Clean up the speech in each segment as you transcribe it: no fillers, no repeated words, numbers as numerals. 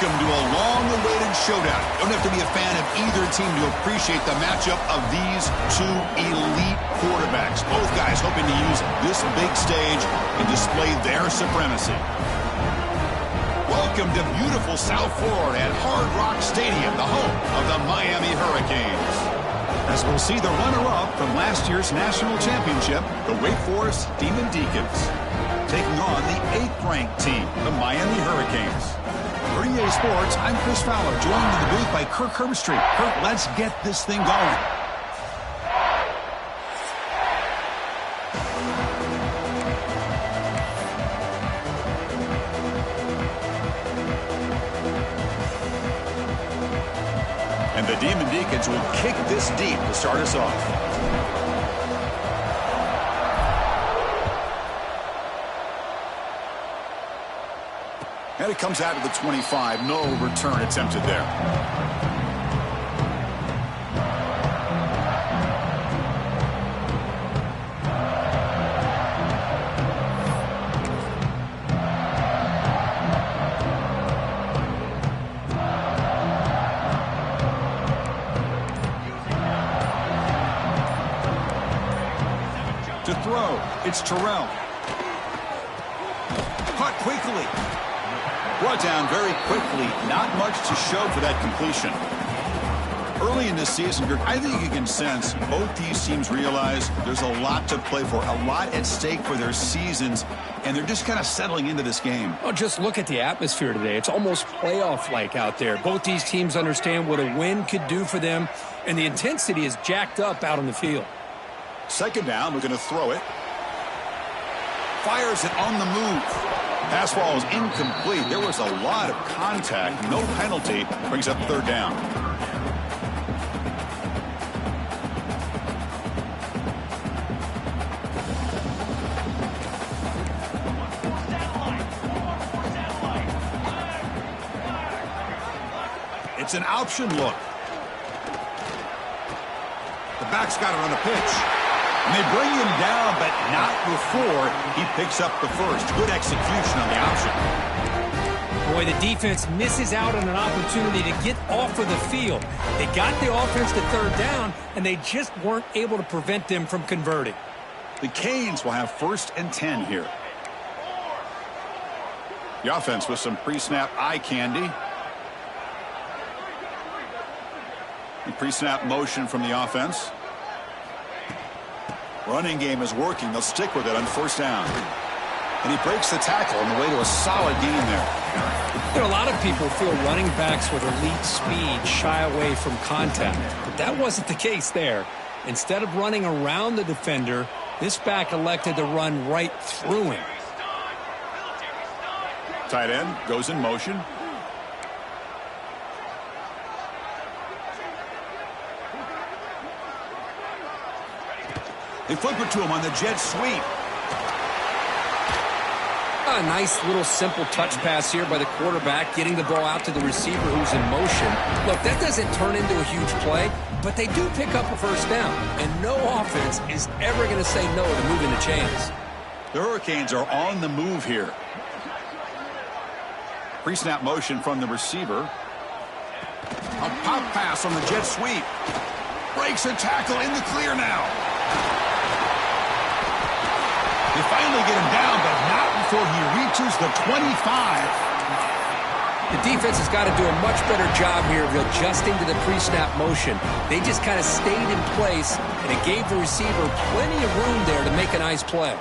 Welcome to a long-awaited showdown. You don't have to be a fan of either team to appreciate the matchup of these two elite quarterbacks. Both guys hoping to use this big stage and display their supremacy. Welcome to beautiful South Florida at Hard Rock Stadium, the home of the Miami Hurricanes. As we'll see the runner-up from last year's national championship, the Wake Forest Demon Deacons, taking on the 8th-ranked team, the Miami Hurricanes. For EA Sports, I'm Chris Fowler, joined in the booth by Kirk Herbstreit. Kirk, let's get this thing going. And the Demon Deacons will kick this deep to start us off. And it comes out of the 25. No return attempted there. To throw, it's Terrell. Caught quickly. Brought down very quickly. Not much to show for that completion. Early in this season, I think you can sense both these teams realize there's a lot to play for, a lot at stake for their seasons, and they're just kind of settling into this game. Oh, just look at the atmosphere today. It's almost playoff-like out there. Both these teams understand what a win could do for them, and the intensity is jacked up out on the field. Second down, we're going to throw it. Fires it on the move. Pass ball is incomplete. There was a lot of contact. No penalty. Brings up third down. It's an option look. The back's got it on the pitch. And they bring him down, but not before he picks up the first. Good execution on the option. Boy, the defense misses out on an opportunity to get off of the field. They got the offense to third down, and they just weren't able to prevent them from converting. The Canes will have 1st and 10 here. The offense with some pre-snap eye candy. The pre-snap motion from the offense. Running game is working. They'll stick with it on 1st down. And he breaks the tackle on the way to a solid gain there. You know, a lot of people feel running backs with elite speed shy away from contact. But that wasn't the case there. Instead of running around the defender, this back elected to run right through him. Tight end goes in motion. They flip it to him on the jet sweep. A nice little simple touch pass here by the quarterback, getting the ball out to the receiver who's in motion. Look, that doesn't turn into a huge play, but they do pick up a 1st down, and no offense is ever going to say no to moving the chains. The Hurricanes are on the move here. Pre-snap motion from the receiver. A pop pass on the jet sweep. Breaks a tackle in the clear now. They finally get him down, but not before he reaches the 25. The defense has got to do a much better job here of adjusting to the pre-snap motion. They just kind of stayed in place, and it gave the receiver plenty of room there to make a nice play.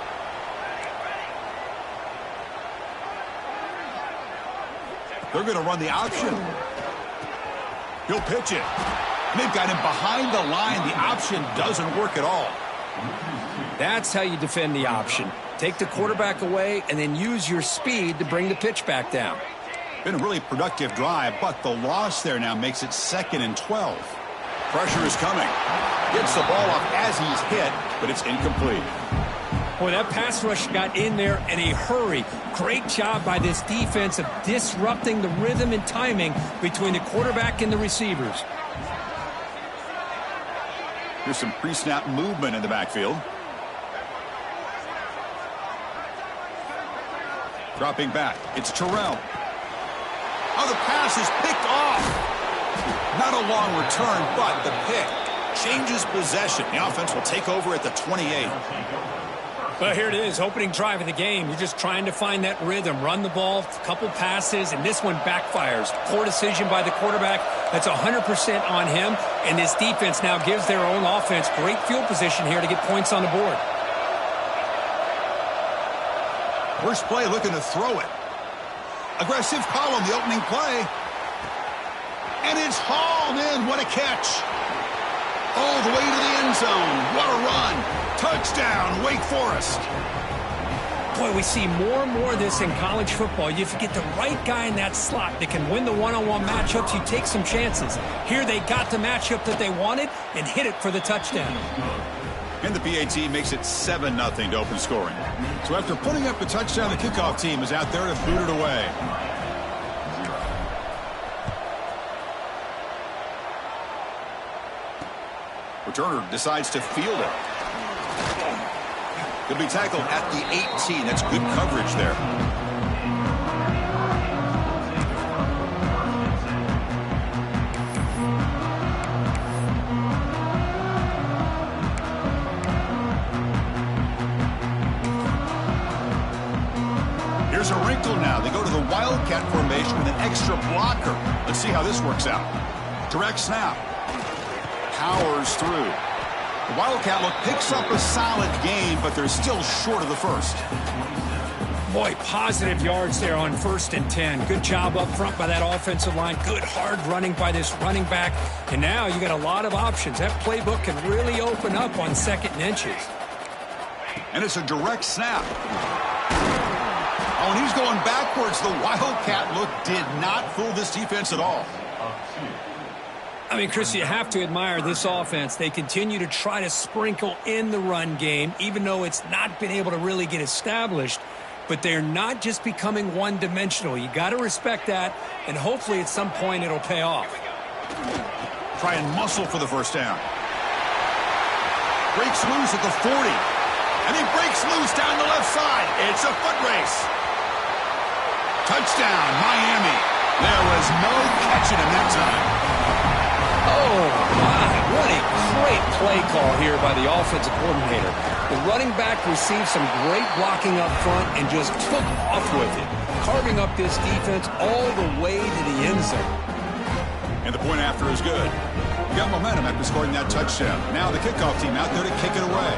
They're going to run the option. He'll pitch it. They've got him behind the line. The option doesn't work at all. That's how you defend the option. Take the quarterback away and then use your speed to bring the pitch back down. Been a really productive drive, but the loss there now makes it 2nd and 12. Pressure is coming. Gets the ball off as he's hit, but it's incomplete. Boy, that pass rush got in there in a hurry. Great job by this defense of disrupting the rhythm and timing between the quarterback and the receivers. Here's some pre-snap movement in the backfield. Dropping back, it's Terrell. Oh, the pass is picked off. Not a long return, but the pick changes possession. The offense will take over at the 28. Well, here it is, opening drive of the game. You're just trying to find that rhythm, run the ball, a couple passes, and this one backfires. Poor decision by the quarterback. That's 100% on him, and this defense now gives their own offense great field position here to get points on the board. First play looking to throw it. Aggressive call on the opening play. And it's hauled in. What a catch. All the way to the end zone. What a run. Touchdown, Wake Forest. Boy, we see more and more of this in college football. If you get the right guy in that slot that can win the one-on-one matchups, you take some chances. Here they got the matchup that they wanted and hit it for the touchdown. And the PAT makes it 7-0 to open scoring. So after putting up the touchdown, the kickoff team is out there to boot it away. Returner decides to field it. He'll be tackled at the 18. That's good coverage there. Here's a wrinkle now. They go to the Wildcat formation with an extra blocker. Let's see how this works out. Direct snap. Powers through. The Wildcat look picks up a solid gain, but they're still short of the first. Boy, positive yards there on 1st and 10. Good job up front by that offensive line. Good hard running by this running back. And now you got a lot of options. That playbook can really open up on 2nd and inches. And it's a direct snap. Oh, and he's going backwards. The Wildcat look did not fool this defense at all. I mean, Chris, you have to admire this offense. They continue to try to sprinkle in the run game, even though it's not been able to really get established. But they're not just becoming one-dimensional. You got to respect that, and hopefully at some point it'll pay off. Try and muscle for the first down. Breaks loose at the 40. And he breaks loose down the left side. It's a foot race. Touchdown, Miami. There was no catching him that time. Oh, my. What a great play call here by the offensive coordinator. The running back received some great blocking up front and just took off with it, carving up this defense all the way to the end zone. And the point after is good. We got momentum after scoring that touchdown. Now the kickoff team out there to kick it away.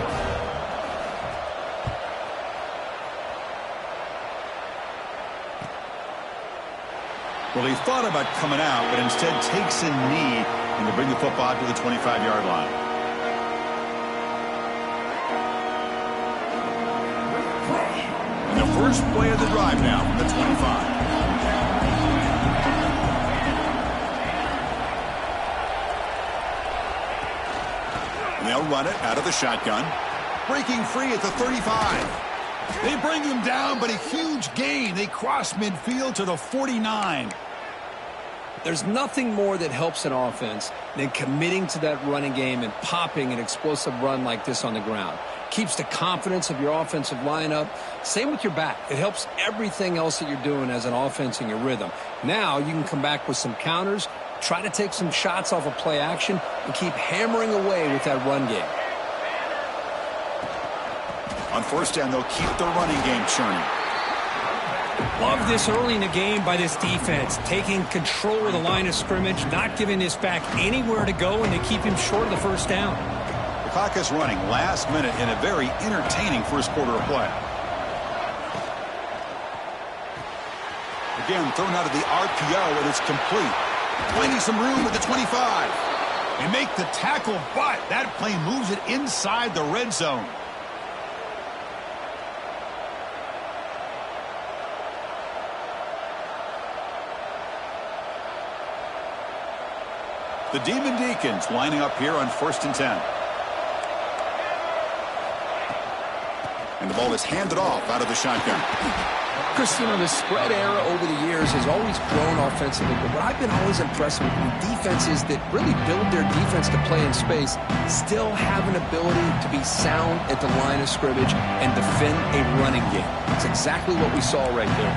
Well, he thought about coming out, but instead takes a knee and will bring the football to the 25-yard line. And the first play of the drive now from the 25. And they'll run it out of the shotgun. Breaking free at the 35. They bring him down, but a huge gain. They cross midfield to the 49. There's nothing more that helps an offense than committing to that running game and popping an explosive run like this on the ground. Keeps the confidence of your offensive lineup. Same with your back. It helps everything else that you're doing as an offense in your rhythm. Now you can come back with some counters, try to take some shots off of play action, and keep hammering away with that run game. On first down, they'll keep the running game churning. Love this early in the game by this defense, taking control of the line of scrimmage, not giving this back anywhere to go, and to keep him short of the first down. The clock is running last minute in a very entertaining first quarter of play. Again, thrown out of the RPO, and it's complete. Finding some room at the 25. They make the tackle, but that play moves it inside the red zone. The Demon Deacons lining up here on 1st and 10. And the ball is handed off out of the shotgun. Chris, you know, the spread era over the years has always grown offensively, but what I've been always impressed with defenses that really build their defense to play in space still have an ability to be sound at the line of scrimmage and defend a running game. That's exactly what we saw right there.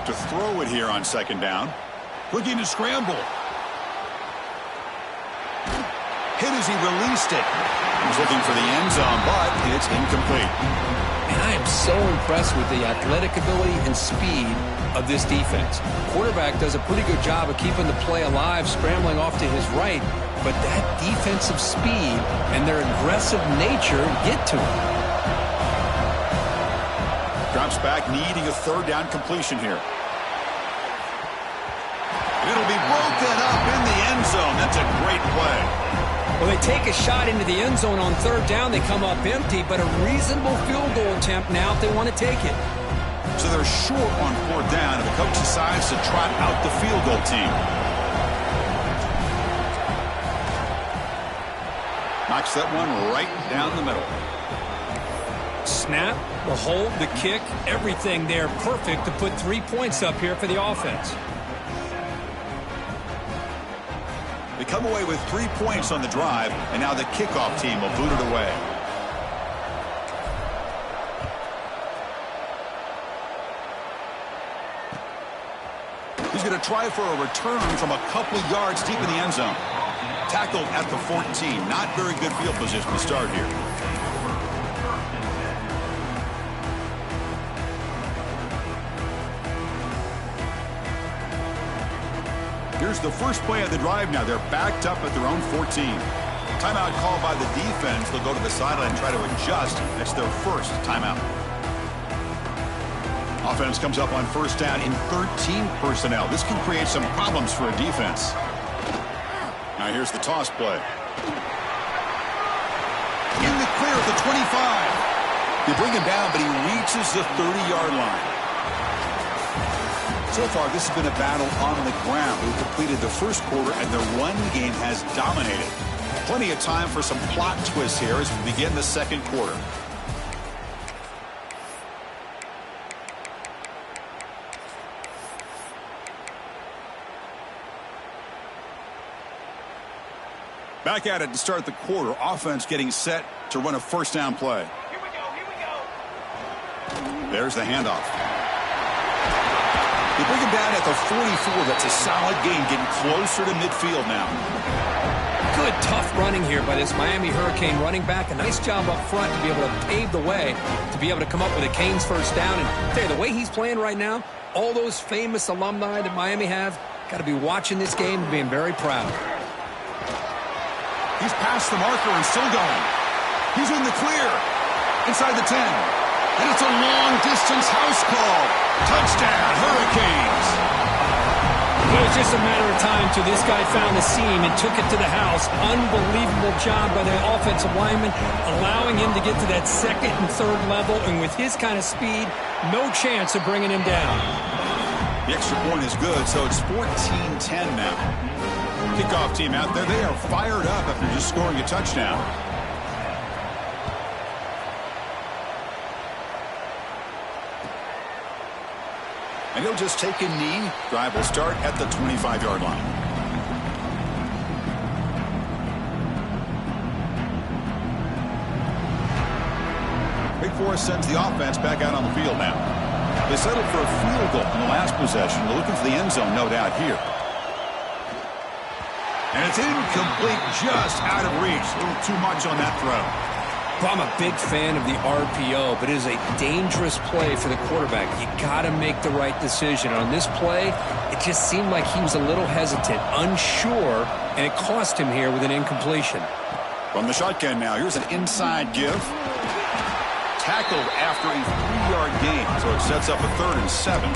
look to throw it here on second down. Looking to scramble. Hit as he released it. He's looking for the end zone, but it's incomplete. And I am so impressed with the athletic ability and speed of this defense. Quarterback does a pretty good job of keeping the play alive, scrambling off to his right, but that defensive speed and their aggressive nature get to him. Drops back, needing a third down completion here. It'll be broken up in the end zone. That's a great play. Well, they take a shot into the end zone on third down. They come up empty, but a reasonable field goal attempt now if they want to take it. So they're short on fourth down, and the coach decides to trot out the field goal team. Knocks that one right down the middle. Snap, the hold, the kick, everything there perfect to put 3 points up here for the offense. They come away with 3 points on the drive, and now the kickoff team will boot it away. He's going to try for a return from a couple of yards deep in the end zone. Tackled at the 14. Not very good field position to start here. Here's the first play of the drive now. They're backed up at their own 14. Timeout called by the defense. They'll go to the sideline and try to adjust. That's their first timeout. Offense comes up on first down in 13 personnel. This can create some problems for a defense. Now here's the toss play. In the clear at the 25. They bring him down, but he reaches the 30-yard line. So far, this has been a battle on the ground. We've completed the first quarter, and their run game has dominated. Plenty of time for some plot twists here as we begin the second quarter. Back at it to start the quarter. Offense getting set to run a first down play. Here we go. There's the handoff. They bring him down at the 44. That's a solid gain, getting closer to midfield now. Good, tough running here by this Miami Hurricane running back. A nice job up front to be able to pave the way, to be able to come up with a Canes first down. And tell you, the way he's playing right now, all those famous alumni that Miami have, got to be watching this game and being very proud. He's past the marker and still going. He's in the clear. Inside the 10. And it's a long-distance house call. Touchdown, Hurricanes. It was just a matter of time till this guy found the seam and took it to the house. Unbelievable job by the offensive lineman, allowing him to get to that second and third level. And with his kind of speed, no chance of bringing him down. The extra point is good, so it's 14-10 now. Kickoff team out there. They are fired up after just scoring a touchdown. And he'll just take a knee. Drive will start at the 25-yard line. Wake Forest sends the offense back out on the field now. They settled for a field goal in the last possession. They're looking for the end zone, no doubt, here. And it's incomplete, just out of reach. A little too much on that throw. Well, I'm a big fan of the RPO, but it is a dangerous play for the quarterback. You got to make the right decision. On this play, it just seemed like he was a little hesitant, unsure, and it cost him here with an incompletion. From the shotgun now, here's an inside give. Tackled after a 3-yard gain, so it sets up a 3rd and 7.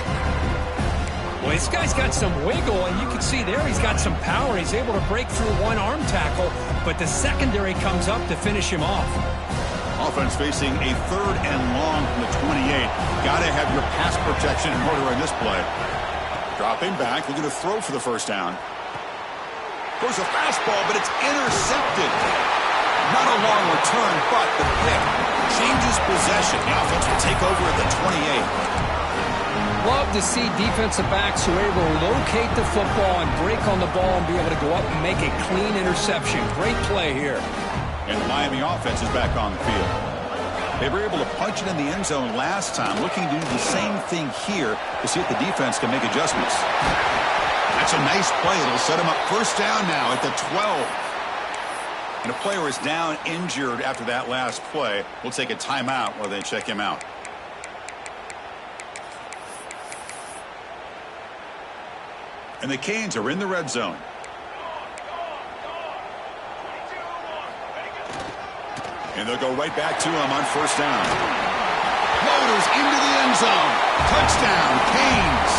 Well, this guy's got some wiggle, and you can see there he's got some power. He's able to break through one arm tackle, but the secondary comes up to finish him off. Offense facing a 3rd and long from the 28. Got to have your pass protection in order in this play. Dropping back, looking to throw for the first down. Goes a fastball, but it's intercepted. Not a long return, but the pick changes possession. The offense will take over at the 28. Love to see defensive backs who are able to locate the football and break on the ball and be able to go up and make a clean interception. Great play here. And the Miami offense is back on the field. They were able to punch it in the end zone last time, looking to do the same thing here to see if the defense can make adjustments. That's a nice play. It'll set him up first down now at the 12. And a player is down injured after that last play. We'll take a timeout while they check him out. And the Canes are in the red zone. And they'll go right back to him on first down. Floaters into the end zone. Touchdown, Canes.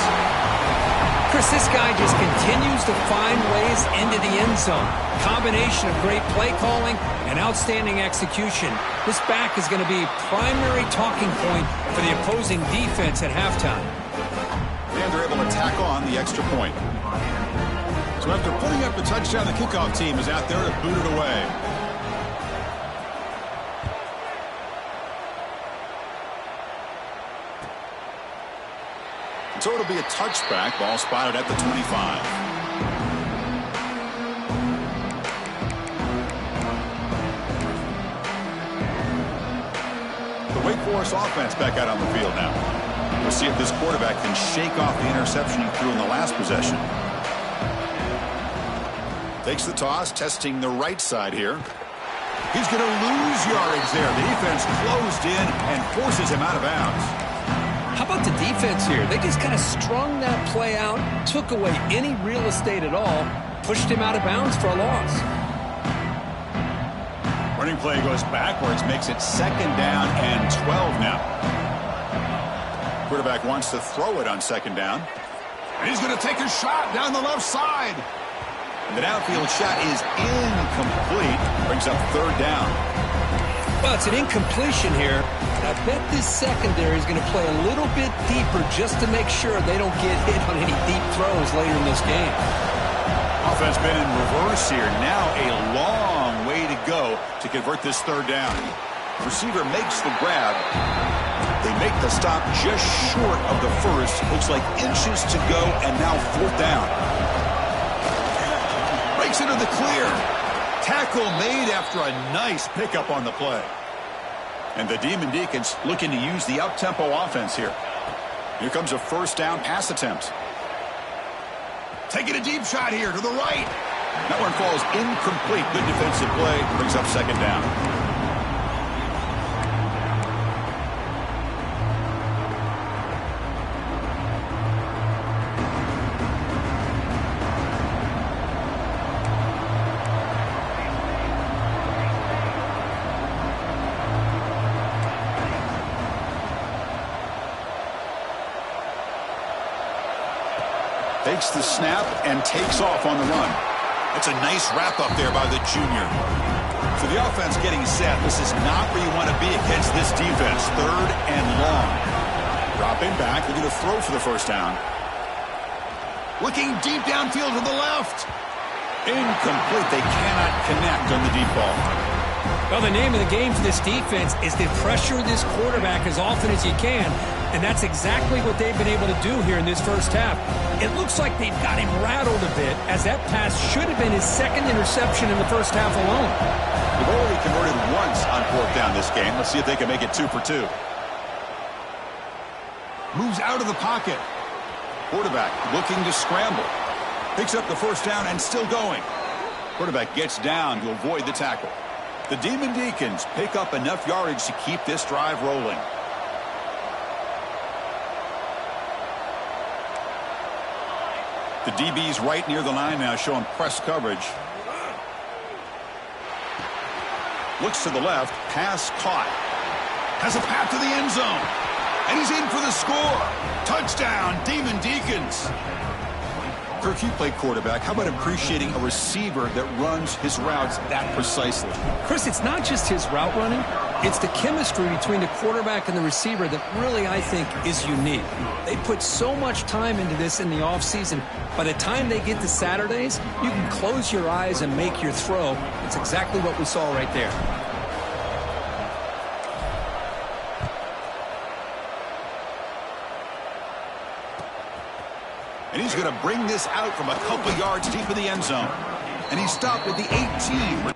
Chris, this guy just continues to find ways into the end zone. Combination of great play calling and outstanding execution. This back is going to be primary talking point for the opposing defense at halftime. And they're able to tack on the extra point. So after putting up the touchdown, the kickoff team is out there to boot it away. So it'll be a touchback. Ball spotted at the 25. The Wake Forest offense back out on the field now. We'll see if this quarterback can shake off the interception he threw in the last possession. Takes the toss, testing the right side here. He's going to lose yardage there. The defense closed in and forces him out of bounds. How about the defense here? They just kind of strung that play out, took away any real estate at all, pushed him out of bounds for a loss. Running play goes backwards, makes it second down and 12 now. Quarterback wants to throw it on second down. And he's going to take a shot down the left side. And the downfield shot is incomplete. Brings up third down. Well, it's an incompletion here. I bet this secondary is going to play a little bit deeper just to make sure they don't get hit on any deep throws later in this game. Offense been in reverse here. Now a long way to go to convert this third down. Receiver makes the grab. They make the stop just short of the first. Looks like inches to go, and now fourth down. Breaks into the clear. Tackle made after a nice pickup on the play. And the Demon Deacons looking to use the up-tempo offense here. Here comes a first down pass attempt. Taking a deep shot here to the right. That one falls incomplete. Good defensive play. Brings up second down. Takes the snap and takes off on the run. That's a nice wrap-up there by the junior. So the offense getting set. This is not where you want to be against this defense. Third and long. Dropping back. They're going to throw for the first down. Looking deep downfield to the left. Incomplete. They cannot connect on the deep ball. Well, the name of the game for this defense is to pressure this quarterback as often as you can. And that's exactly what they've been able to do here in this first half. It looks like they've got him rattled a bit, as that pass should have been his second interception in the first half alone. They've only converted once on fourth down this game. Let's see if they can make it 2 for 2. Moves out of the pocket. Quarterback looking to scramble. Picks up the first down and still going. Quarterback gets down to avoid the tackle. The Demon Deacons pick up enough yardage to keep this drive rolling. The DB's right near the line now, showing press coverage. Looks to the left. Pass caught. Has a path to the end zone. And he's in for the score. Touchdown, Demon Deacons. Kirk, you play quarterback. How about appreciating a receiver that runs his routes that precisely? Chris, it's not just his route running. It's the chemistry between the quarterback and the receiver that really, I think, is unique. They put so much time into this in the offseason. By the time they get to Saturdays, you can close your eyes and make your throw. It's exactly what we saw right there. And he's going to bring this out from a couple yards deep in the end zone. And he stopped at the 18.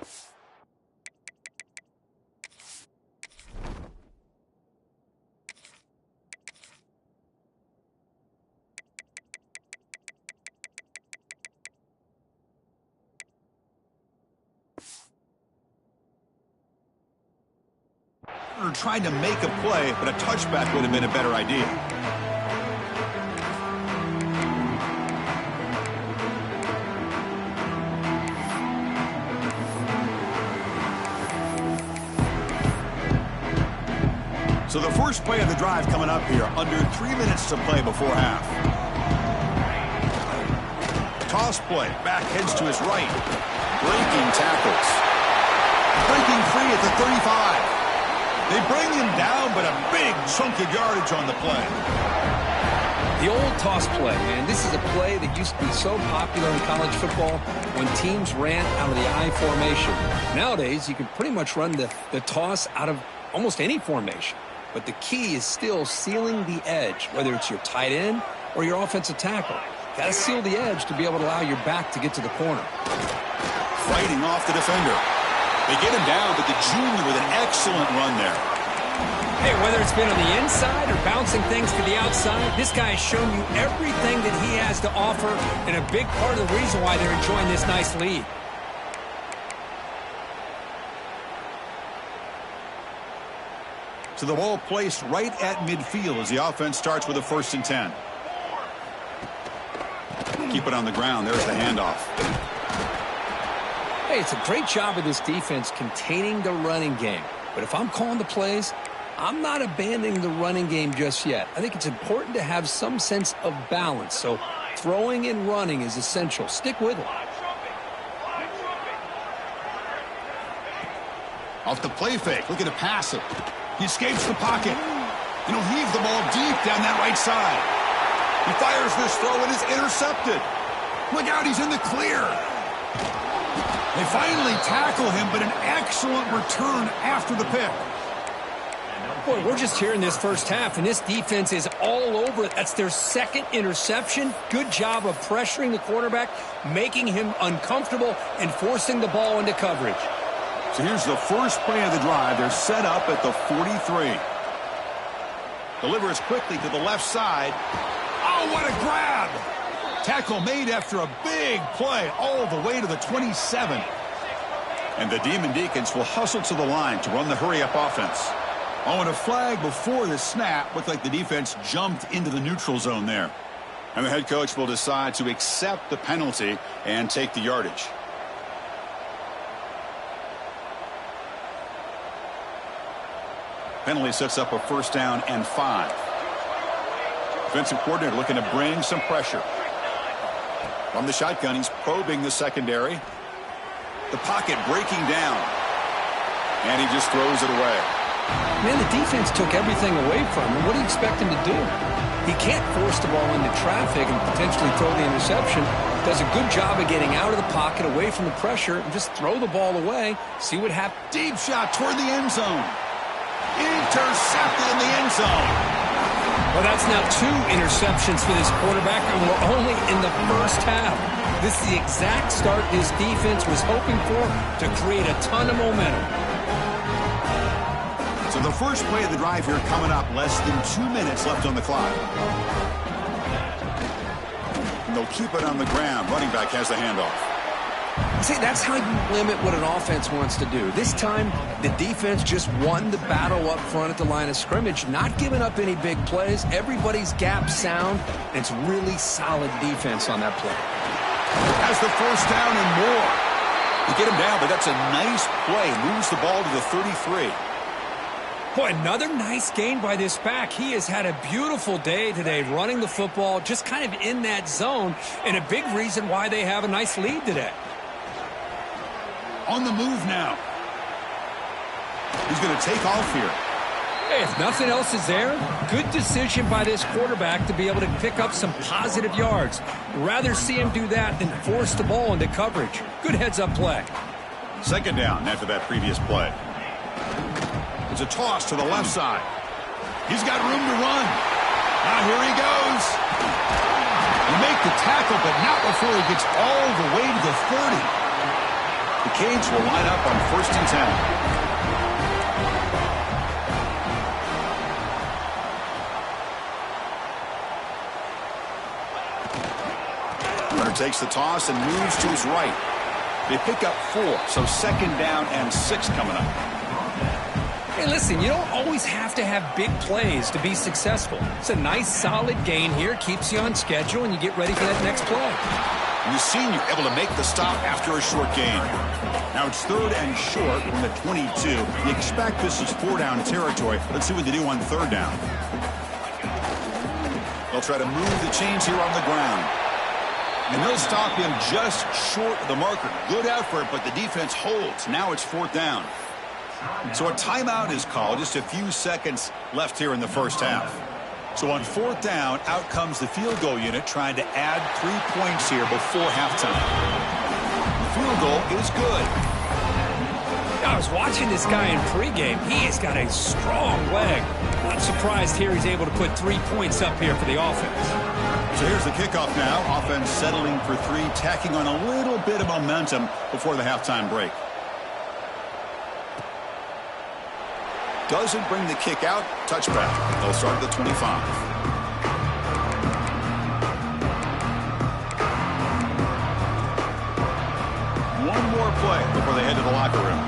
Tried to make a play, but a touchback would have been a better idea. So the first play of the drive coming up here, under 3 minutes to play before half. Toss play, back heads to his right. Breaking tackles. Breaking free at the 35. They bring him down, but a big chunk of yardage on the play. The old toss play, man. This is a play that used to be so popular in college football when teams ran out of the I formation. Nowadays, you can pretty much run the toss out of almost any formation. But the key is still sealing the edge, whether it's your tight end or your offensive tackle. Got to seal the edge to be able to allow your back to get to the corner. Fighting off the defender. They get him down, but the junior with an excellent run there. Hey, whether it's been on the inside or bouncing things to the outside, this guy has shown you everything that he has to offer, and a big part of the reason why they're enjoying this nice lead. So the ball placed right at midfield as the offense starts with a 1st and 10. Keep it on the ground. There's the handoff. Hey, it's a great job of this defense containing the running game. But if I'm calling the plays, I'm not abandoning the running game just yet. I think it's important to have some sense of balance. So throwing and running is essential. Stick with it. Off the play fake, looking to pass it. He escapes the pocket. And he'll heave the ball deep down that right side. He fires this throw and is intercepted. Look out, he's in the clear. They finally tackle him, but an excellent return after the pick. Boy, we're just here in this first half, and this defense is all over it. That's their 2nd interception. Good job of pressuring the quarterback, making him uncomfortable, and forcing the ball into coverage. So here's the first play of the drive. They're set up at the 43. Delivers quickly to the left side. Oh, what a grab! Tackle made after a big play all the way to the 27. And the Demon Deacons will hustle to the line to run the hurry-up offense. Oh, and a flag before the snap. Looked like the defense jumped into the neutral zone there. And the head coach will decide to accept the penalty and take the yardage. Penalty sets up a 1st down and 5. Defensive coordinator looking to bring some pressure. From the shotgun, he's probing the secondary. The pocket breaking down. And he just throws it away. Man, the defense took everything away from him. What do you expect him to do? He can't force the ball into traffic and potentially throw the interception. Does a good job of getting out of the pocket, away from the pressure, and just throw the ball away. See what happens. Deep shot toward the end zone. Intercepted in the end zone. Well, that's now 2 interceptions for this quarterback, and we're only in the first half. This is the exact start this defense was hoping for to create a ton of momentum. So the first play of the drive here coming up. Less than 2 minutes left on the clock. And they'll keep it on the ground. Running back has the handoff. See, that's how you limit what an offense wants to do. This time, the defense just won the battle up front at the line of scrimmage, not giving up any big plays. Everybody's gap sound, and it's really solid defense on that play. Has the 1st down and more. You get him down, but that's a nice play. Moves the ball to the 33. Boy, another nice gain by this back. He has had a beautiful day today running the football, just kind of in that zone, and a big reason why they have a nice lead today. On the move now. He's going to take off here. Hey, if nothing else is there, good decision by this quarterback to be able to pick up some positive yards. Rather see him do that than force the ball into coverage. Good heads-up play. 2nd down after that previous play. It's a toss to the left side. He's got room to run. Now here he goes. He make the tackle, but not before he gets all the way to the 30. The Canes will line up on 1st and 10. Runner takes the toss and moves to his right. They pick up 4, so 2nd down and 6 coming up. Hey, listen, you don't always have to have big plays to be successful. It's a nice, solid gain here. Keeps you on schedule, and you get ready for that next play. And the senior able to make the stop after a short gain. Now it's 3rd and short from the 22. You expect this is 4-down territory. Let's see what they do on 3rd down. They'll try to move the chains here on the ground. And they'll stop him just short of the marker. Good effort, but the defense holds. Now it's 4th down. So a timeout is called. Just a few seconds left here in the first half. So on 4th down, out comes the field goal unit trying to add 3 points here before halftime. The field goal is good. I was watching this guy in pregame. He has got a strong leg. Not surprised here he's able to put 3 points up here for the offense. So here's the kickoff now. Offense settling for 3, tacking on a little bit of momentum before the halftime break. Doesn't bring the kick out. Touchback. They'll start at the 25. One more play before they head to the locker room.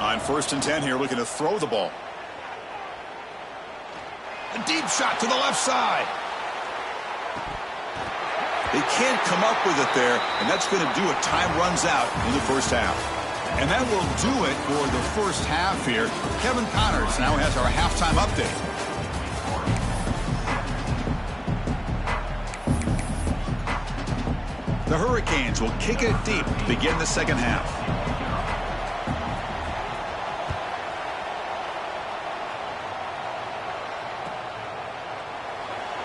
On 1st and 10 here, looking to throw the ball. A deep shot to the left side. They can't come up with it there, and that's going to do it. Time runs out in the first half. And that will do it for the first half here. Kevin Connors now has our halftime update. The Hurricanes will kick it deep to begin the second half.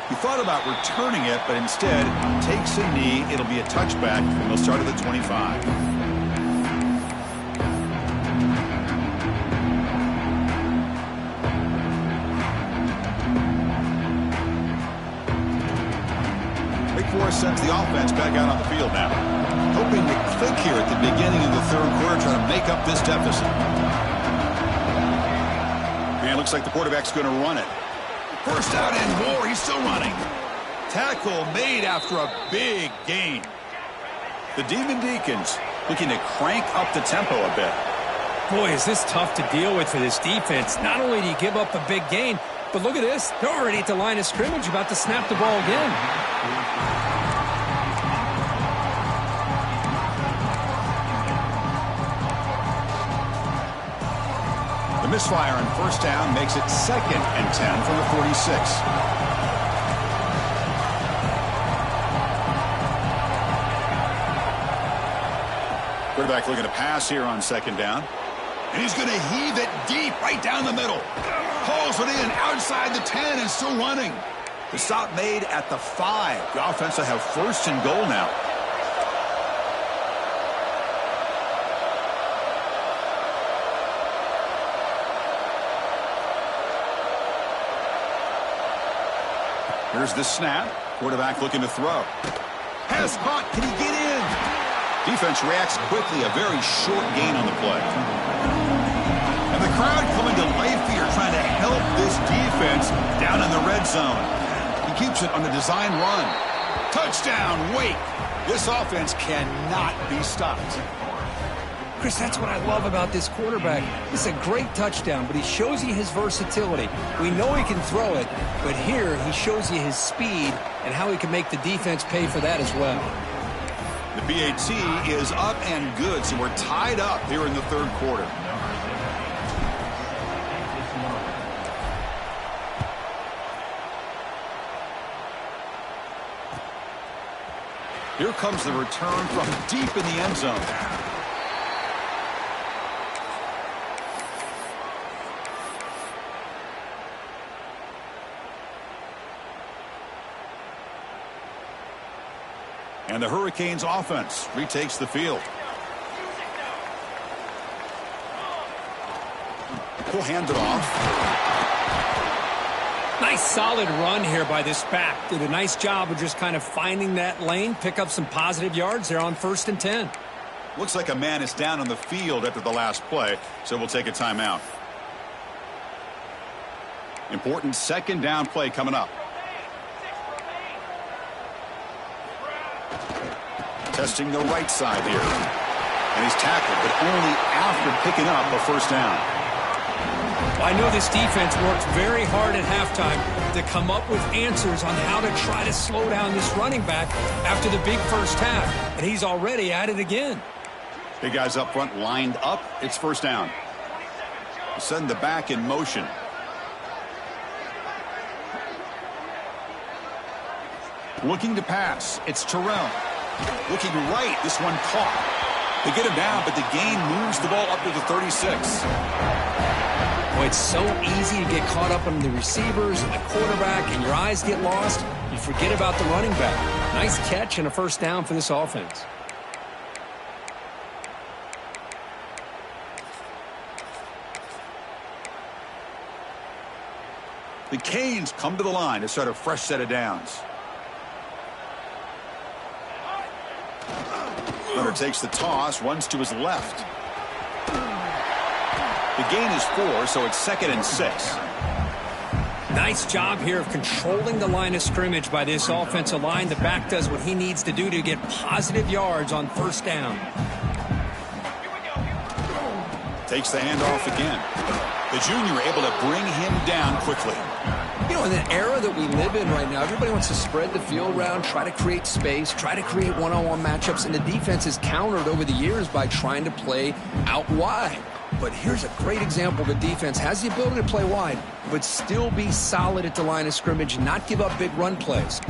He thought about returning it, but instead takes a knee. It'll be a touchback, and they'll start at the 25. Sends the offense back out on the field now. Hoping to click here at the beginning of the 3rd quarter, trying to make up this deficit. And it looks like the quarterback's going to run it. First out and more. He's still running. Tackle made after a big gain. The Demon Deacons looking to crank up the tempo a bit. Boy, is this tough to deal with for this defense. Not only do you give up a big gain, but look at this. They're already at the line of scrimmage, about to snap the ball again. Misfire on 1st down makes it 2nd and 10 from the 46. Quarterback looking to pass here on 2nd down. And he's going to heave it deep right down the middle. Pulls it in outside the 10 and still running. The stop made at the 5. The offense will have 1st and goal now. Here's the snap. Quarterback looking to throw. Has hot. Can he get in? Defense reacts quickly. A very short gain on the play. And the crowd coming to life here, trying to help this defense down in the red zone. He keeps it on the design run. Touchdown, Wake. This offense cannot be stopped. Chris, that's what I love about this quarterback. It's a great touchdown, but he shows you his versatility. We know he can throw it, but here he shows you his speed and how he can make the defense pay for that as well. The PAT is up and good, so we're tied up here in the 3rd quarter. Here comes the return from deep in the end zone. And the Hurricanes offense retakes the field. He'll hand it off. Nice solid run here by this back. Did a nice job of just kind of finding that lane, pick up some positive yards there on 1st and 10. Looks like a man is down on the field after the last play, so we'll take a timeout. Important 2nd down play coming up. Testing the right side here. And he's tackled, but only after picking up a first down. I know this defense worked very hard at halftime to come up with answers on how to try to slow down this running back after the big first half. And he's already at it again. Big guys up front lined up. It's first down. Send the back in motion. Looking to pass. It's Terrell. Looking right. This one caught. They get him down, but the gain moves the ball up to the 36. Boy, it's so easy to get caught up on the receivers and the quarterback, and your eyes get lost. You forget about the running back. Nice catch and a first down for this offense. The Canes come to the line to start a fresh set of downs. Hunter takes the toss, runs to his left. The gain is 4, so it's 2nd and 6. Nice job here of controlling the line of scrimmage by this offensive line. The back does what he needs to do to get positive yards on first down. Takes the handoff again. The junior able to bring him down quickly. You know, in the era that we live in right now, everybody wants to spread the field around, try to create space, try to create one-on-one matchups, and the defense is countered over the years by trying to play out wide. But here's a great example. The defense has the ability to play wide, but still be solid at the line of scrimmage, not give up big run plays.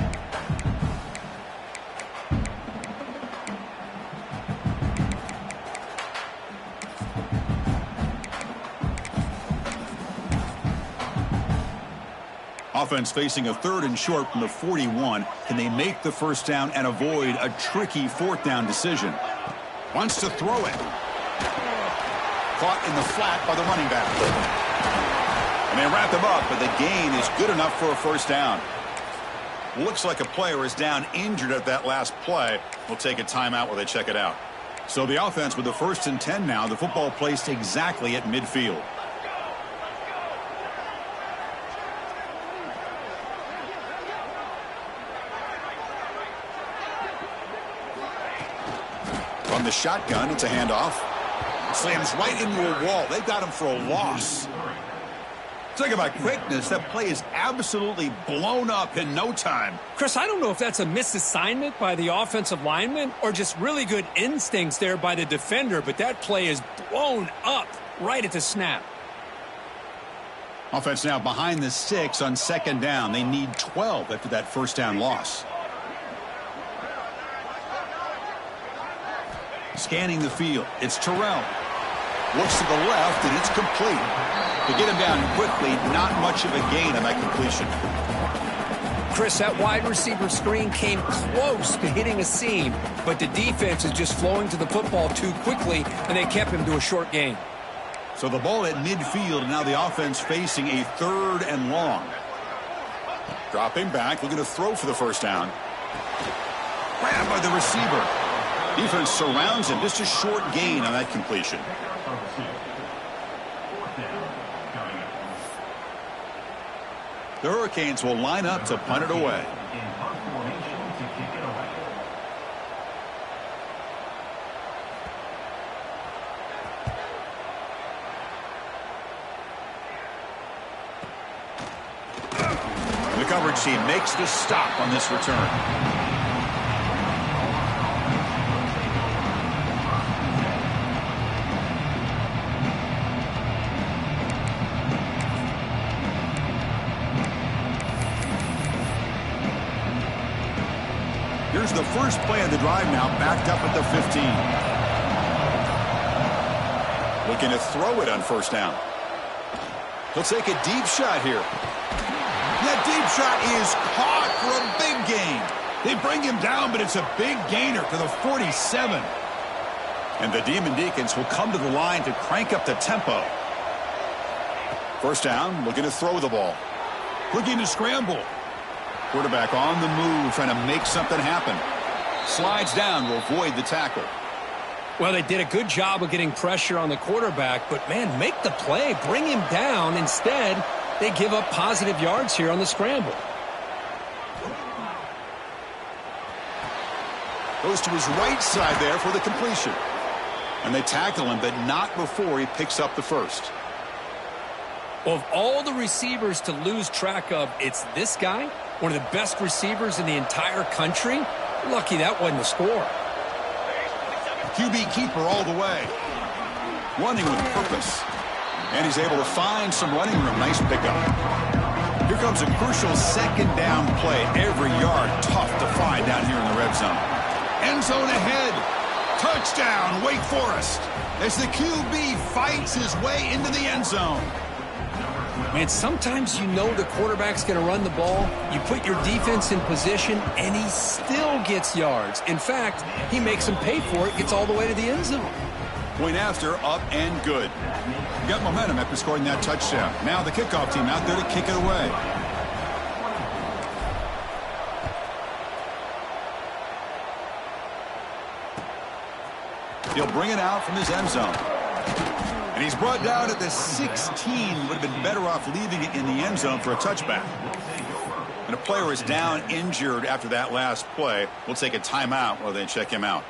Offense facing a 3rd and short from the 41. Can they make the first down and avoid a tricky 4th down decision? Wants to throw it. Caught in the flat by the running back. And they wrap him up, but the gain is good enough for a first down. Looks like a player is down injured at that last play. We'll take a timeout while they check it out. So the offense with the 1st and 10 now. The football placed exactly at midfield. From the shotgun, it's a handoff. Slams right into a wall. They've got him for a loss. Talk about quickness. That play is absolutely blown up in no time. Chris, I don't know if that's a misassignment by the offensive lineman or just really good instincts there by the defender, but that play is blown up right at the snap. Offense now behind the 6 on 2nd down. They need 12 after that first down loss. Scanning the field. It's Terrell. Looks to the left, and it's complete. To get him down quickly, not much of a gain on that completion. Chris, that wide receiver screen came close to hitting a seam, but the defense is just flowing to the football too quickly, and they kept him to a short gain. So the ball at midfield, and now the offense facing a 3rd and long. Dropping back, looking to throw for the first down. Grabbed by the receiver. Defense surrounds him. Just a short gain on that completion. The Hurricanes will line up to punt it away. The coverage team makes the stop on this return. Here's the first play of the drive now, backed up at the 15. Looking to throw it on first down. He'll take a deep shot here. That deep shot is caught for a big gain. They bring him down, but it's a big gainer to the 47. And the Demon Deacons will come to the line to crank up the tempo. First down, looking to throw the ball. Looking to scramble. Quarterback on the move, trying to make something happen. Slides down to avoid the tackle. Well, they did a good job of getting pressure on the quarterback, but, man, make the play, bring him down. Instead, they give up positive yards here on the scramble. Goes to his right side there for the completion. And they tackle him, but not before he picks up the first. Of all the receivers to lose track of, it's this guy, one of the best receivers in the entire country. Lucky that wasn't a score. QB keeper all the way. Running with purpose. And he's able to find some running room. Nice pickup. Here comes a crucial second down play. Every yard tough to find down here in the red zone. End zone ahead. Touchdown, Wake Forest. As the QB fights his way into the end zone. Man, sometimes you know the quarterback's going to run the ball. You put your defense in position, and he still gets yards. In fact, he makes them pay for it, gets all the way to the end zone. Point after, up and good. Got momentum after scoring that touchdown. Now the kickoff team out there to kick it away. He'll bring it out from his end zone. And he's brought down at the 16. Would have been better off leaving it in the end zone for a touchback. And a player is down injured after that last play. We'll take a timeout while they check him out.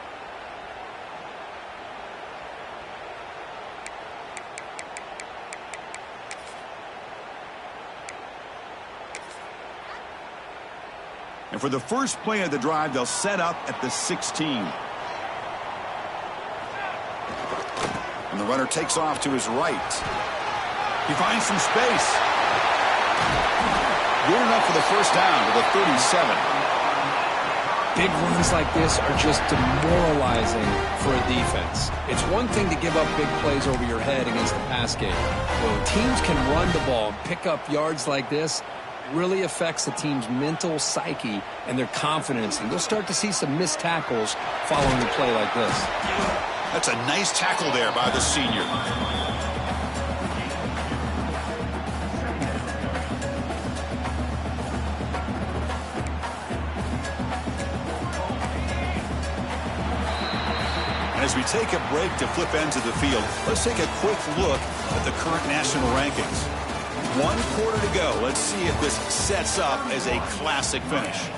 And for the first play of the drive, they'll set up at the 16. And the runner takes off to his right. He finds some space. Good enough for the first down to the 37. Big runs like this are just demoralizing for a defense. It's one thing to give up big plays over your head against the pass game. When teams can run the ball and pick up yards like this, really affects the team's mental psyche and their confidence. And you'll start to see some missed tackles following a play like this. That's a nice tackle there by the senior. And as we take a break to flip ends of the field, let's take a quick look at the current national rankings. 1 quarter to go. Let's see if this sets up as a classic finish.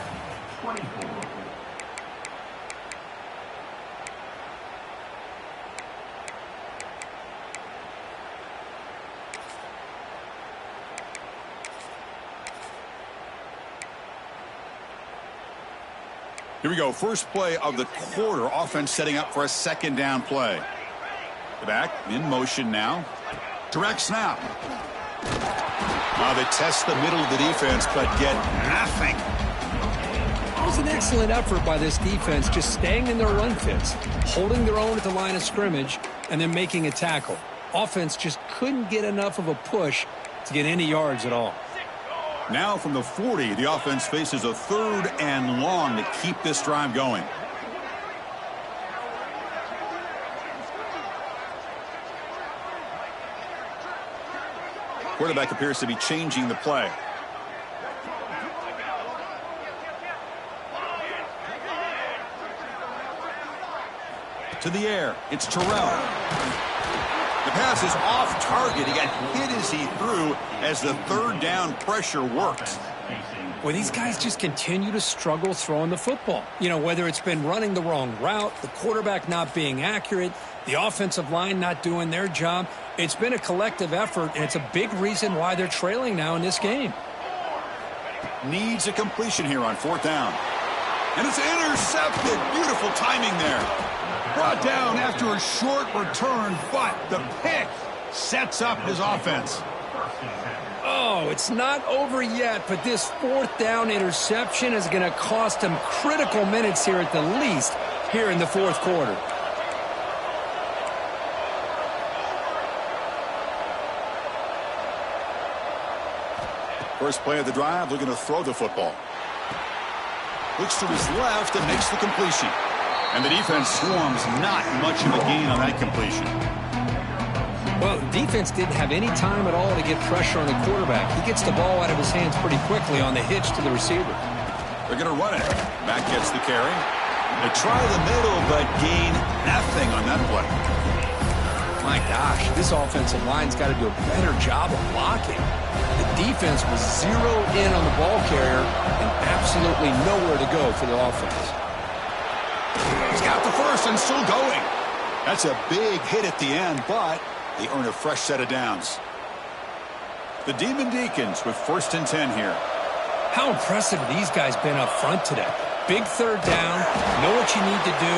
Here we go. First play of the quarter. Offense setting up for a second down play. The back in motion now. Direct snap. They test the middle of the defense, but get nothing. It was an excellent effort by this defense, just staying in their run fits, holding their own at the line of scrimmage, and then making a tackle. Offense just couldn't get enough of a push to get any yards at all. Now from the 40, the offense faces a 3rd and long to keep this drive going. Quarterback appears to be changing the play. To the air. It's Terrell. The pass is off target. He got hit as he threw as the 3rd down pressure worked. Well, these guys just continue to struggle throwing the football. You know, whether it's been running the wrong route, the quarterback not being accurate, the offensive line not doing their job. It's been a collective effort, and it's a big reason why they're trailing now in this game. Needs a completion here on 4th down. And it's intercepted. Beautiful timing there. Brought down after a short return, but the pick sets up his offense. Oh, it's not over yet, but this 4th down interception is going to cost him critical minutes here at the least here in the 4th quarter. First play of the drive, looking to throw the football. Looks to his left and makes the completion. And the defense swarms, not much of a gain on that completion. Well, the defense didn't have any time at all to get pressure on the quarterback. He gets the ball out of his hands pretty quickly on the hitch to the receiver. They're going to run it. Back gets the carry. They try the middle, but gain nothing on that play. My gosh, this offensive line's got to do a better job of blocking. The defense was zeroed in on the ball carrier and absolutely nowhere to go for the offense. out to first and still going. That's a big hit at the end, but they earn a fresh set of downs. The Demon Deacons with 1st and 10 here. How impressive have these guys been up front today? Big 3rd down, know what you need to do,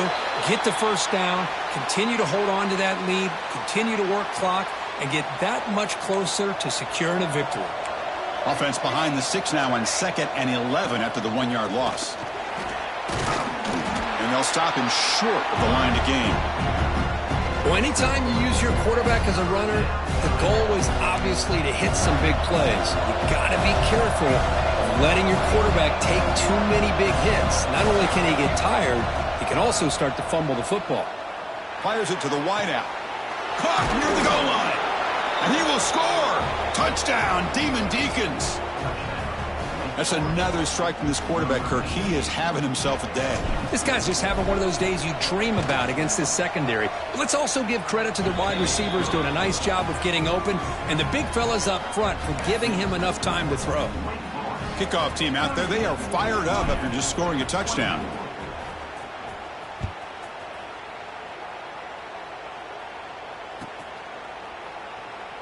get the 1st down, continue to hold on to that lead, continue to work clock, and get that much closer to securing a victory. Offense behind the 6 now on 2nd and 11 after the 1-yard loss. And they'll stop him short of the line to gain. Well, anytime you use your quarterback as a runner, the goal is obviously to hit some big plays. You got to be careful of letting your quarterback take too many big hits. Not only can he get tired, he can also start to fumble the football. Fires it to the wideout. Caught near the goal line. And he will score. Touchdown, Demon Deacons. That's another strike from this quarterback, Kirk. He is having himself a day. This guy's just having one of those days you dream about against this secondary. But let's also give credit to the wide receivers doing a nice job of getting open, and the big fellas up front for giving him enough time to throw. Kickoff team out there, they are fired up after just scoring a touchdown.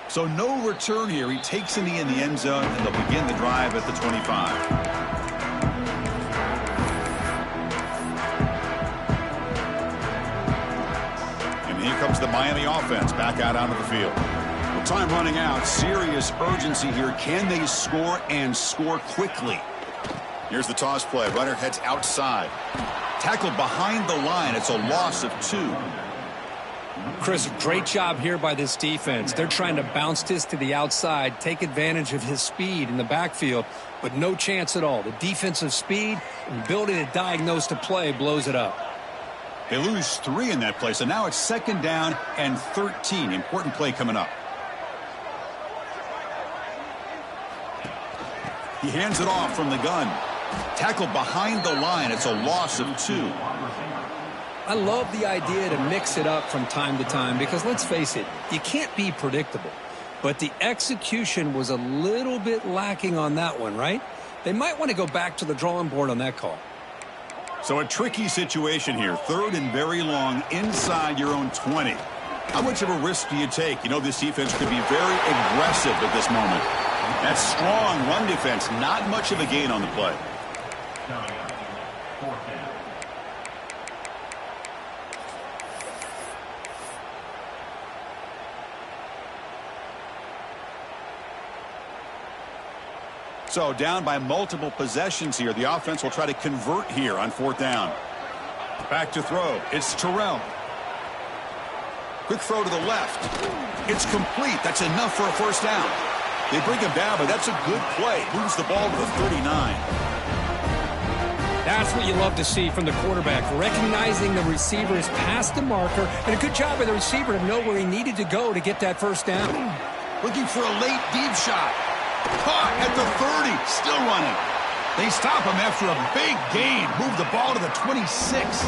So no return here. He takes in the end zone, and they'll begin the drive at the 25. And here comes the Miami offense back out onto the field. With time running out, serious urgency here. Can they score and score quickly? Here's the toss play. Runner heads outside. Tackled behind the line. It's a loss of 2. Chris, great job here by this defense. They're trying to bounce this to the outside, take advantage of his speed in the backfield, but no chance at all. The defensive speed and ability to diagnose the play blows it up. They lose 3 in that play, so now it's 2nd down and 13. Important play coming up. He hands it off from the gun. Tackled behind the line. It's a loss of 2. I love the idea to mix it up from time to time because, let's face it, you can't be predictable. But the execution was a little bit lacking on that one, right? They might want to go back to the drawing board on that call. So a tricky situation here. 3rd and very long inside your own 20. How much of a risk do you take? You know this defense could be very aggressive at this moment. That strong run defense, not much of a gain on the play. So down by multiple possessions here. The offense will try to convert here on 4th down. Back to throw. It's Terrell. Quick throw to the left. It's complete. That's enough for a 1st down. They bring him down, but that's a good play. Moves the ball to the 39. That's what you love to see from the quarterback. Recognizing the receiver is past the marker, and a good job by the receiver to know where he needed to go to get that 1st down. Looking for a late deep shot. Caught at the 30, still running. They stop him after a big gain. Move the ball to the 26.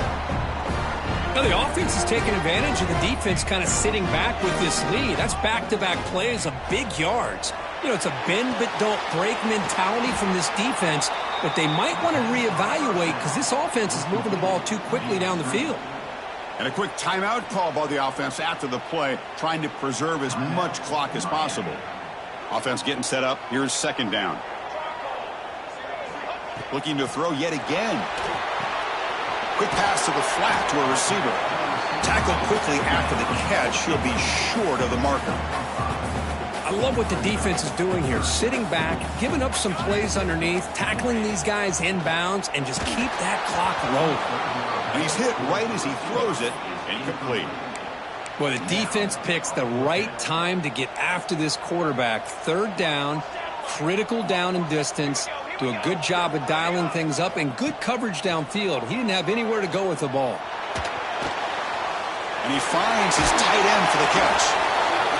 Now the offense is taking advantage of the defense kind of sitting back with this lead. That's back-to-back plays of big yards. You know, it's a bend but don't break mentality from this defense, but they might want to reevaluate because this offense is moving the ball too quickly down the field. And a quick timeout call by the offense after the play, trying to preserve as much clock as possible. Offense getting set up. Here's 2nd down. Looking to throw yet again. Quick pass to the flat to a receiver. Tackled quickly after the catch. He'll be short of the marker. I love what the defense is doing here. Sitting back, giving up some plays underneath, tackling these guys inbounds, and just keep that clock rolling. And he's hit right as he throws it. Incomplete. Well, the defense picks the right time to get after this quarterback. 3rd down, critical down and distance. Do a good job of dialing things up and good coverage downfield. He didn't have anywhere to go with the ball. And he finds his tight end for the catch.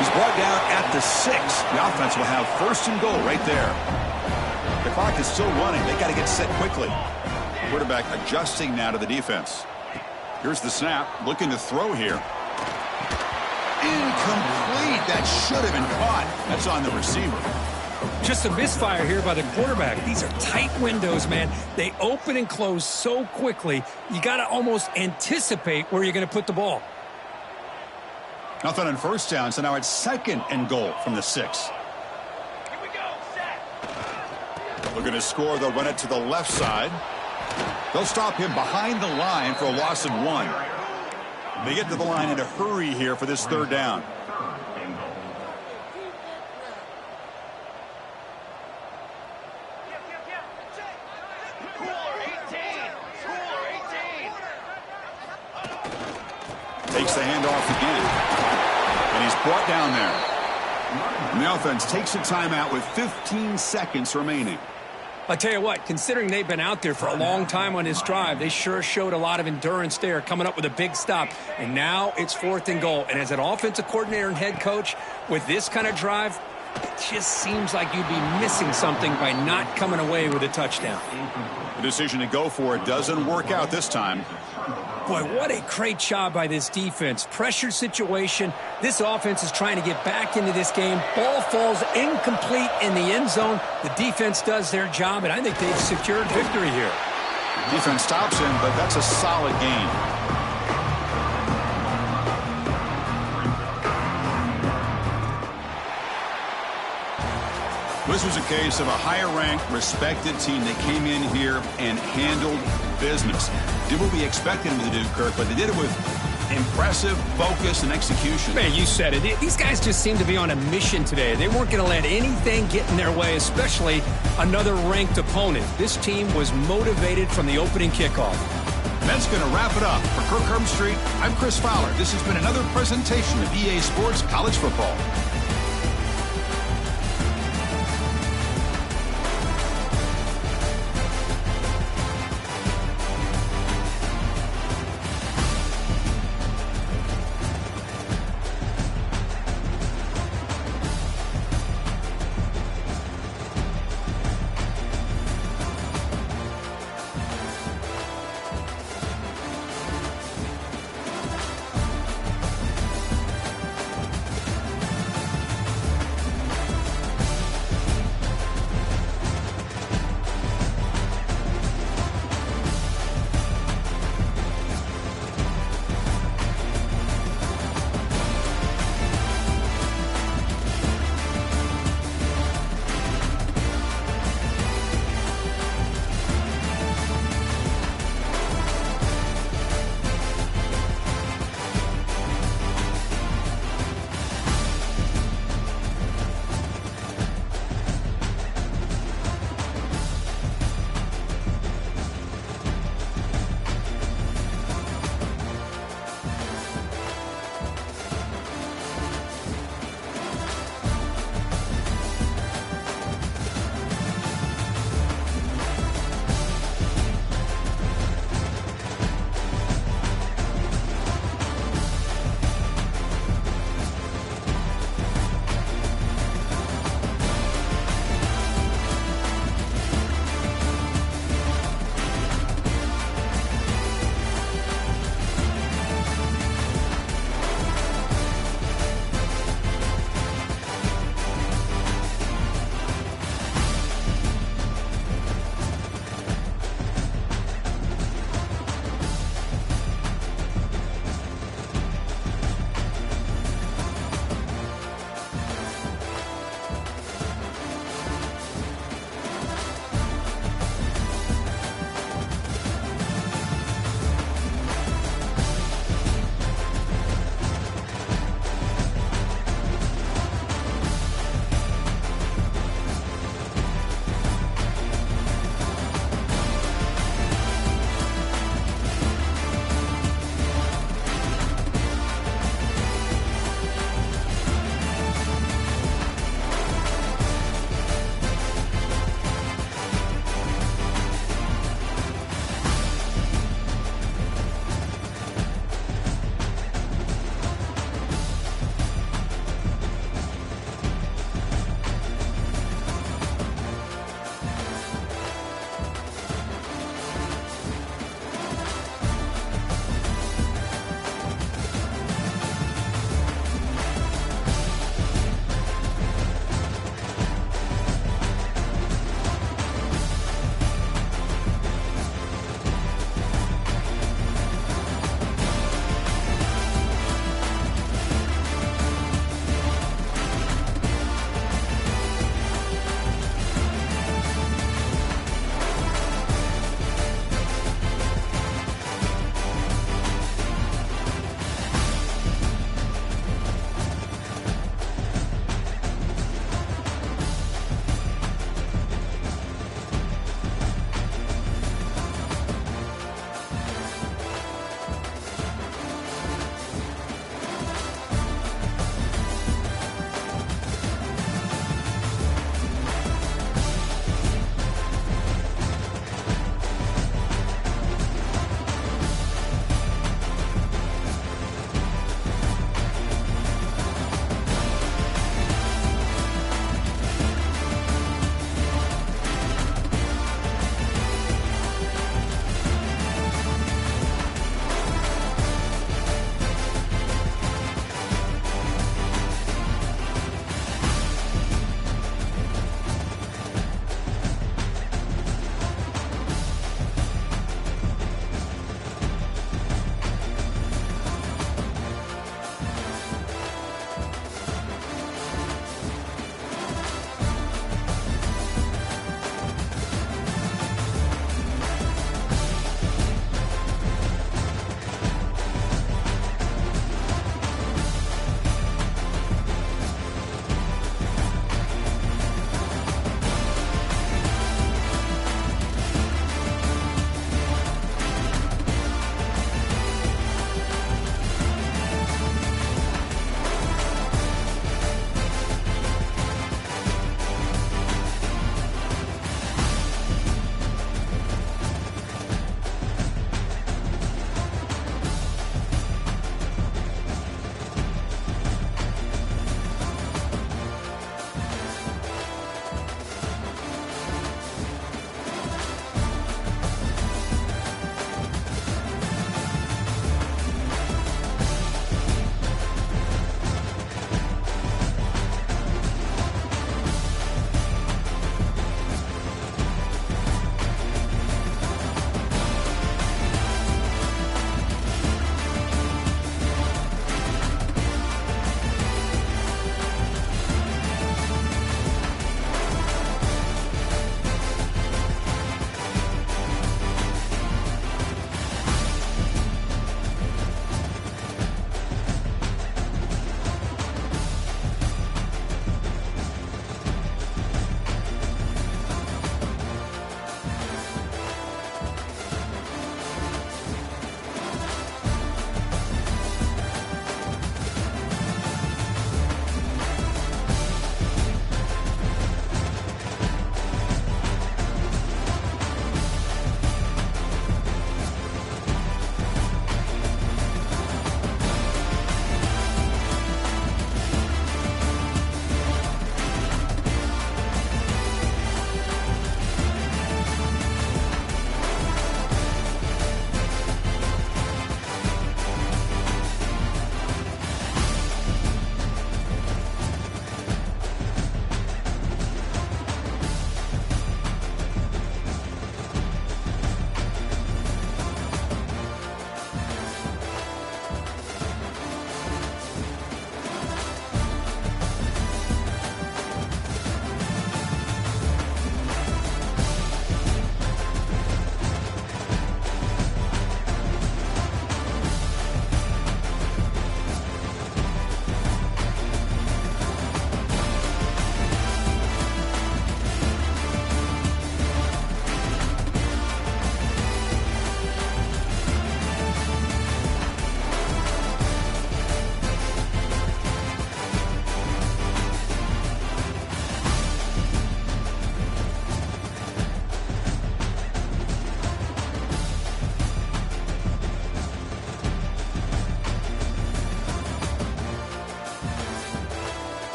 He's brought down at the 6. The offense will have 1st and goal right there. The clock is still running. They got to get set quickly. Quarterback adjusting now to the defense. Here's the snap. Looking to throw here. Incomplete. That should have been caught. That's on the receiver. Just a misfire here by the quarterback. These are tight windows, man. They open and close so quickly, you got to almost anticipate where you're going to put the ball. Nothing on first down, so now it's 2nd and goal from the 6. Here we go, set. Looking to score, they'll run it to the left side. They'll stop him behind the line for a loss of 1. They get to the line in a hurry here for this 3rd down. Takes the handoff again. And he's brought down there. And the offense takes a timeout with 15 seconds remaining. I'll tell you what, considering they've been out there for a long time on this drive, they sure showed a lot of endurance there, coming up with a big stop. And now it's 4th and goal. And as an offensive coordinator and head coach, with this kind of drive, it just seems like you'd be missing something by not coming away with a touchdown. The decision to go for it doesn't work out this time. Boy, what a great job by this defense. Pressure situation. This offense is trying to get back into this game. Ball falls incomplete in the end zone. The defense does their job, and I think they've secured victory here. Defense stops him, but that's a solid gain. This was a case of a higher-ranked, respected team that came in here and handled business. Did what we expected them to do, Kirk, but they did it with impressive focus and execution. Man, you said it. These guys just seem to be on a mission today. They weren't going to let anything get in their way, especially another ranked opponent. This team was motivated from the opening kickoff. That's going to wrap it up. For Kirk Herbstreit, I'm Chris Fowler. This has been another presentation of EA Sports College Football.